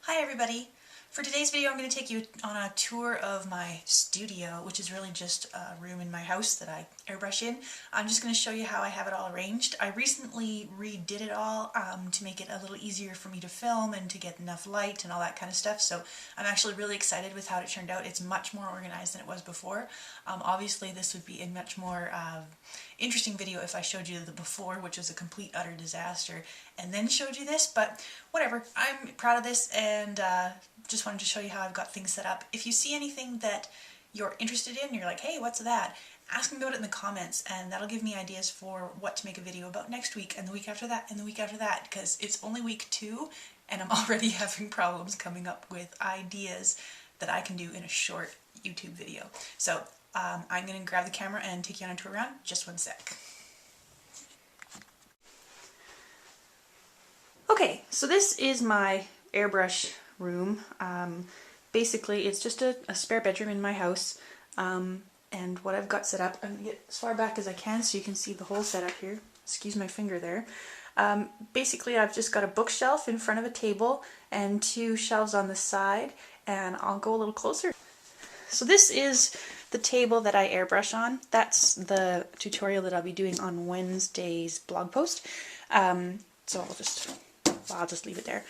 Hi everybody! For today's video I'm going to take you on a tour of my studio, which is really just a room in my house that I airbrush in. I'm just going to show you how I have it all arranged. I recently redid it all to make it a little easier for me to film and to get enough light and all that kind of stuff, so I'm actually really excited with how it turned out. It's much more organized than it was before. Obviously this would be a much more interesting video if I showed you the before, which was a complete utter disaster, and then showed you this, but whatever. I'm proud of this and just wanted to show you how I've got things set up. If you see anything that you're interested in, you're like, hey, what's that? Ask me about it in the comments and that'll give me ideas for what to make a video about next week and the week after that and the week after that, because it's only week 2 and I'm already having problems coming up with ideas that I can do in a short YouTube video. So I'm going to grab the camera and take you on a tour around. Just one sec. Okay, so this is my airbrush room. Basically it's just a spare bedroom in my house, and what I've got set up, I'm going to get as far back as I can so you can see the whole setup here. Excuse my finger there. Basically I've just got a bookshelf in front of a table and 2 shelves on the side, and I'll go a little closer. So this is the table that I airbrush on. That's the tutorial that I'll be doing on Wednesday's blog post. So I'll just leave it there.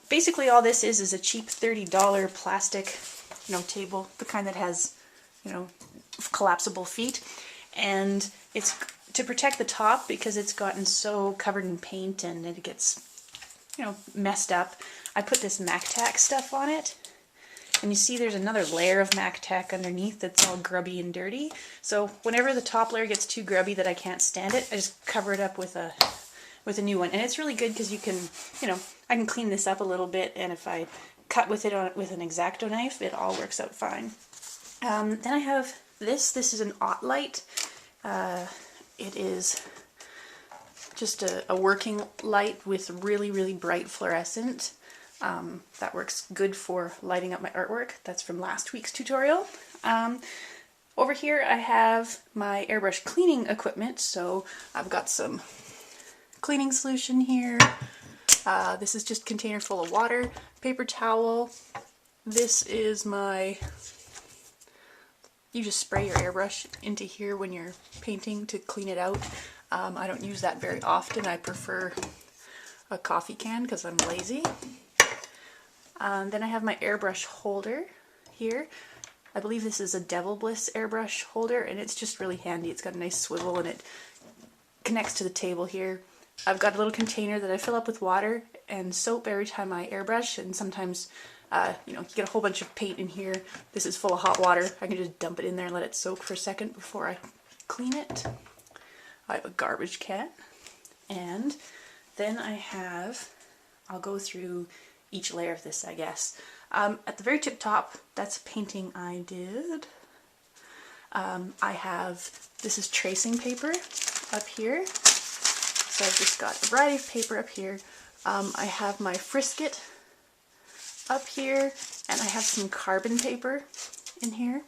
Basically all this is a cheap $30 plastic, table, the kind that has, collapsible feet, and it's to protect the top because it's gotten so covered in paint and it gets, messed up. I put this MacTac stuff on it, and you see there's another layer of MacTac underneath that's all grubby and dirty. So whenever the top layer gets too grubby that I can't stand it, I just cover it up with a new one. And it's really good because you can, I can clean this up a little bit, and if I cut with it with an X-Acto knife, it all works out fine. Then I have this. This is an Light. It is just a working light with really, really bright fluorescent. That works good for lighting up my artwork. That's from last week's tutorial. Over here I have my airbrush cleaning equipment. So I've got some cleaning solution here. This is just a container full of water, paper towel. This is you just spray your airbrush into here when you're painting to clean it out. I don't use that very often. I prefer a coffee can because I'm lazy. Then I have my airbrush holder here. I believe this is a Devil Bliss airbrush holder, and it's just really handy. It's got a nice swivel and it connects to the table here. I've got a little container that I fill up with water and soap every time I airbrush, and sometimes you get a whole bunch of paint in here. This is full of hot water. I can just dump it in there and let it soak for a second before I clean it. I have a garbage can, and then I'll go through each layer of this, I guess. At the very tip top, that's a painting I did. This is tracing paper up here. So I've just got a variety of paper up here. I have my Frisket up here, and I have some carbon paper in here.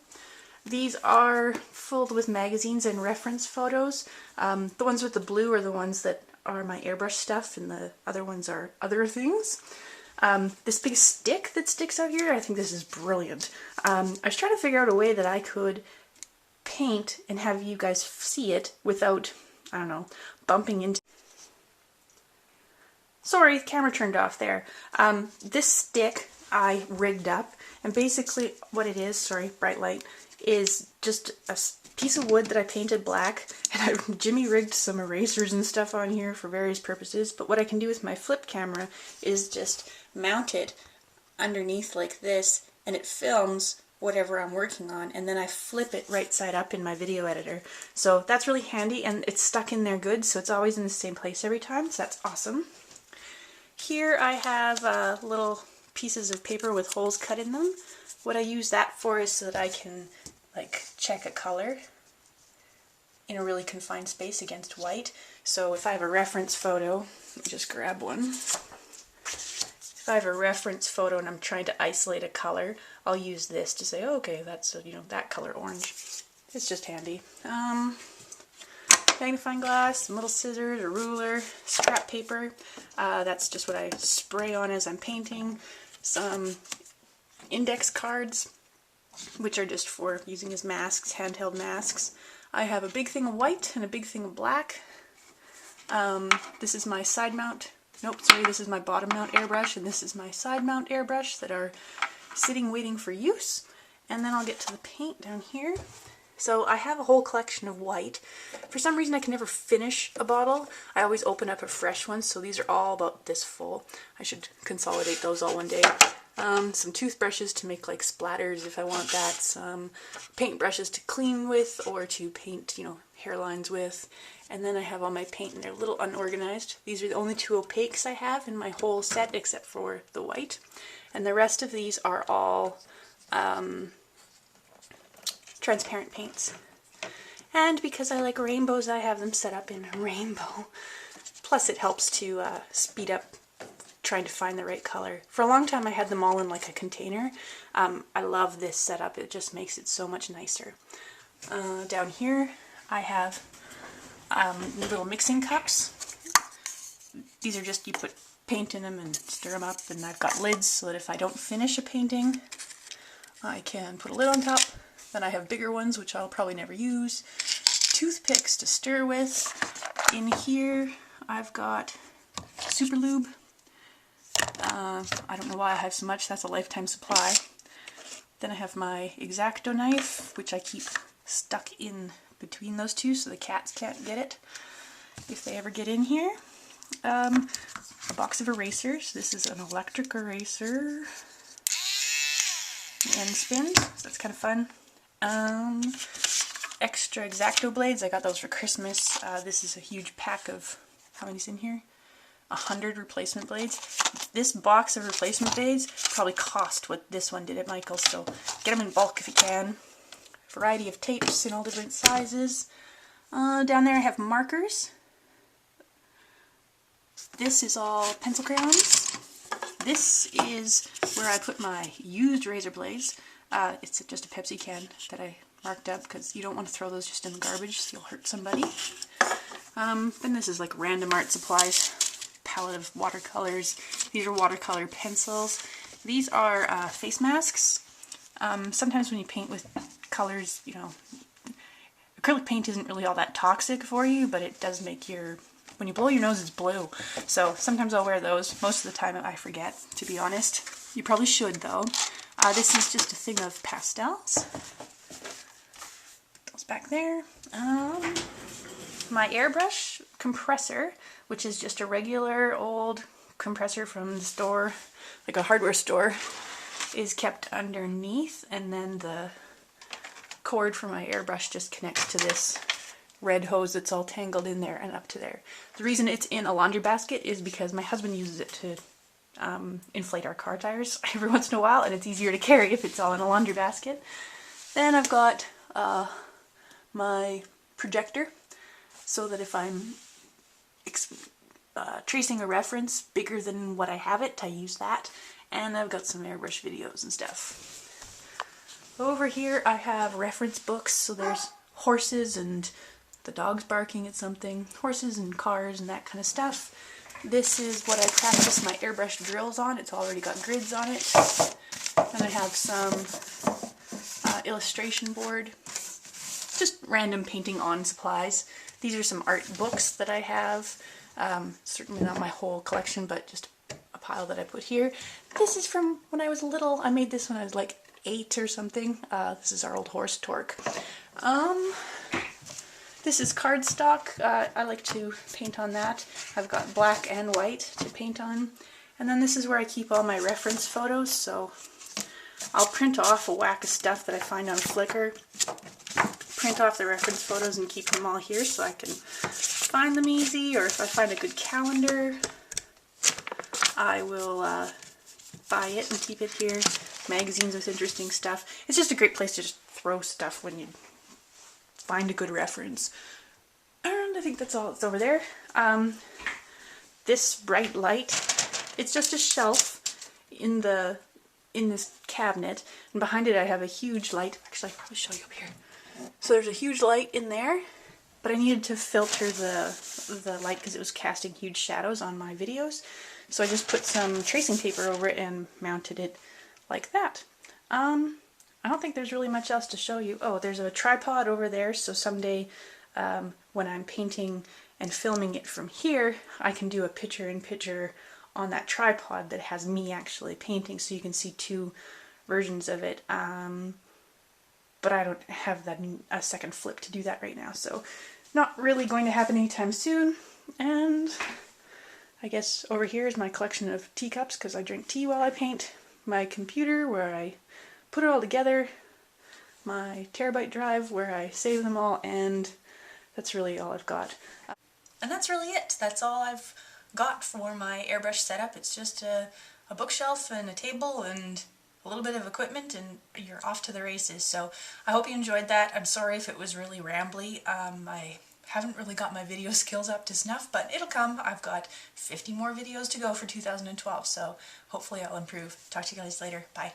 These are filled with magazines and reference photos. The ones with the blue are the ones that are my airbrush stuff, and the other ones are other things. This big stick that sticks out here, I think this is brilliant. I was trying to figure out a way that I could paint and have you guys see it without, I don't know, bumping into... Sorry, the camera turned off there. This stick I rigged up, and basically what it is, sorry, bright light, is just a piece of wood that I painted black, and I Jimmy rigged some erasers and stuff on here for various purposes, but what I can do with my flip camera is just mount it underneath like this, and it films whatever I'm working on, and then I flip it right side up in my video editor. So that's really handy, and it's stuck in there good, so it's always in the same place every time, so that's awesome. Here I have little pieces of paper with holes cut in them. What I use that for is so that I can check a color in a really confined space against white. So if I have a reference photo, let me just grab one. If I have a reference photo and I'm trying to isolate a color, I'll use this to say, oh, okay, that's that color orange. It's just handy. Magnifying glass, some little scissors, a ruler, scrap paper. That's just what I spray on as I'm painting. some index cards, which are just for using as masks, handheld masks. I have a big thing of white and a big thing of black. This is my side mount, this is my bottom mount airbrush, and this is my side mount airbrush that are sitting waiting for use. And then I'll get to the paint down here. So I have a whole collection of white. For some reason I can never finish a bottle. I always open up a fresh one, so these are all about this full. I should consolidate those all one day. Some toothbrushes to make like splatters if I want that. Some paint brushes to clean with or to paint, you know, hairlines with. And then I have all my paint and they're a little unorganized. These are the only two opaques I have in my whole set except for the white. And the rest of these are all transparent paints. And because I like rainbows, I have them set up in rainbow. Plus it helps to speed up trying to find the right color. For a long time I had them all in like a container. I love this setup. It just makes it so much nicer. Down here I have little mixing cups. These are just, you put paint in them and stir them up, and I've got lids so that if I don't finish a painting I can put a lid on top. Then I have bigger ones which I'll probably never use. Toothpicks to stir with. In here I've got super lube. I don't know why I have so much, that's a lifetime supply. Then I have my X-Acto knife, which I keep stuck in between those two so the cats can't get it if they ever get in here. A box of erasers. This is an electric eraser. End spin, so that's kind of fun. Extra X-Acto blades, I got those for Christmas. This is a huge pack of, how many's in here? 100 replacement blades. This box of replacement blades probably cost what this one did at Michael's, so get them in bulk if you can. Variety of tapes in all different sizes. Down there I have markers. This is all pencil crayons. This is where I put my used razor blades. It's just a Pepsi can that I marked up because you don't want to throw those just in the garbage, so you'll hurt somebody. Then this is like random art supplies. Palette of watercolors. These are watercolor pencils. These are face masks. Sometimes when you paint with colors, you know, acrylic paint isn't really all that toxic for you, but it does make your, when you blow your nose, it's blue. So sometimes I'll wear those. Most of the time I forget, to be honest. You probably should though. This is just a thing of pastels. Goes back there. My airbrush compressor, which is just a regular old compressor from the store, like a hardware store, is kept underneath, and then the cord for my airbrush just connects to this red hose that's all tangled in there and up to there. The reason it's in a laundry basket is because my husband uses it to inflate our car tires every once in a while, and it's easier to carry if it's all in a laundry basket. Then I've got my projector, so that if I'm tracing a reference bigger than what I have it, I use that. And I've got some airbrush videos and stuff. Over here I have reference books, so there's horses and the dog's barking at something, horses and cars and that kind of stuff. This is what I practice my airbrush drills on. It's already got grids on it. Then I have some illustration board, just random painting on supplies. These are some art books that I have. Certainly not my whole collection, but just a pile that I put here. This is from when I was little. I made this when I was like 8 or something. This is our old horse, Torque. This is cardstock. I like to paint on that. I've got black and white to paint on. And then this is where I keep all my reference photos, so I'll print off a whack of stuff that I find on Flickr, print off the reference photos and keep them all here so I can find them easy, or if I find a good calendar, I will buy it and keep it here. Magazines with interesting stuff. It's just a great place to just throw stuff when you find a good reference. And I think that's all that's over there. This bright light, it's just a shelf in this cabinet, and behind it I have a huge light. Actually, I'll probably show you up here. So there's a huge light in there, but I needed to filter the light because it was casting huge shadows on my videos. So I just put some tracing paper over it and mounted it like that. I don't think there's really much else to show you. Oh, there's a tripod over there, so someday when I'm painting and filming it from here, I can do a picture-in-picture on that tripod that has me actually painting, so you can see two versions of it. But I don't have a second flip to do that right now, so not really going to happen anytime soon. And I guess over here is my collection of teacups, because I drink tea while I paint, my computer where I put it all together, my terabyte drive where I save them all, and that's really all I've got. And that's really it. That's all I've got for my airbrush setup. It's just a bookshelf and a table and a little bit of equipment, and you're off to the races. So I hope you enjoyed that. I'm sorry if it was really rambly. I haven't really got my video skills up to snuff, but it'll come. I've got 50 more videos to go for 2012, so hopefully I'll improve. Talk to you guys later. Bye.